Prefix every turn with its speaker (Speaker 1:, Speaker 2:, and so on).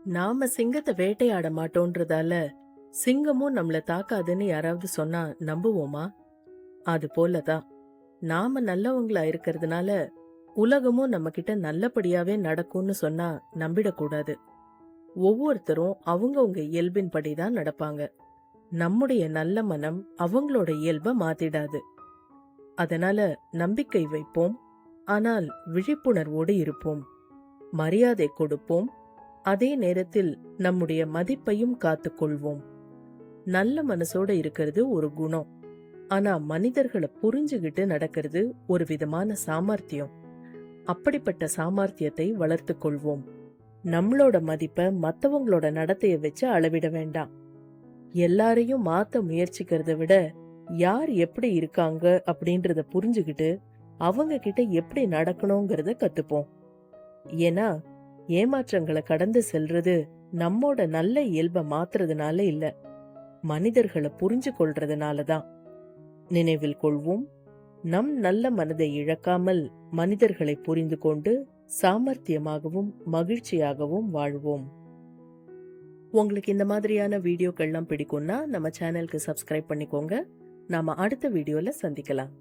Speaker 1: நாம சிங்கத்தை வேட்டையாட மாட்டோன்றதால சிங்கமும் நம்மள தாக்காதுன்னு யாராவது சொன்னா நம்புவோமா? அது போலதான் நாம நல்லவங்களா இருக்கிறதுனால உலகமும் நம்ம கிட்ட நல்லபடியாவே நடக்கும்னு சொன்னா நம்பிடக்கூடாது. ஒவ்வொருத்தரும் அவங்கவங்க இயல்பின்படிதான் நடப்பாங்க. நம்முடைய நல்ல மனம் அவங்களோட இயல்ப மாத்திடாது. அதனால நம்பிக்கை வைப்போம், ஆனால் விழிப்புணர்வோடு இருப்போம். மரியாதை கொடுப்போம், அதே நேரத்தில் நம்முடைய மதிப்பையும் காத்துக்கொள்வோம். நல்ல மனசோட இருக்கிறது ஒரு குணம். ஆனா மனிதர்களை புரிஞ்சுகிட்டு நடக்கிறது ஒரு விதமான சாமர்த்தியம். அப்படிப்பட்ட சாமர்த்தியத்தை வளர்த்துக் கொள்வோம். நம்மளோட மதிப்பை மத்தவங்களோட நடத்தைய வச்சு அளவிட வேண்டாம். எல்லாரையும் மாத்த முயற்சிக்கிறத விட யார் எப்படி இருக்காங்க அப்படின்றத புரிஞ்சுகிட்டு அவங்க கிட்ட எப்படி நடக்கணுங்கிறத கத்துப்போம். ஏன்னா ஏமாற்றங்களை கடந்து செல்றது நம்மோட நல்ல இயல்பை மாத்துறதுனால இல்ல, மனிதர்களை புரிஞ்சு கொள்றதுனாலதான். நினைவில் கொள்வோம், நம் நல்ல மனதை இழக்காமல் மனிதர்களை புரிந்து கொண்டு சாமர்த்தியமாகவும் மகிழ்ச்சியாகவும் வாழ்வோம். உங்களுக்கு இந்த மாதிரியான வீடியோக்கள்லாம் பிடிக்கும்னா நம்ம சேனலுக்கு சப்ஸ்கிரைப் பண்ணிக்கோங்க. நாம அடுத்த வீடியோல சந்திக்கலாம்.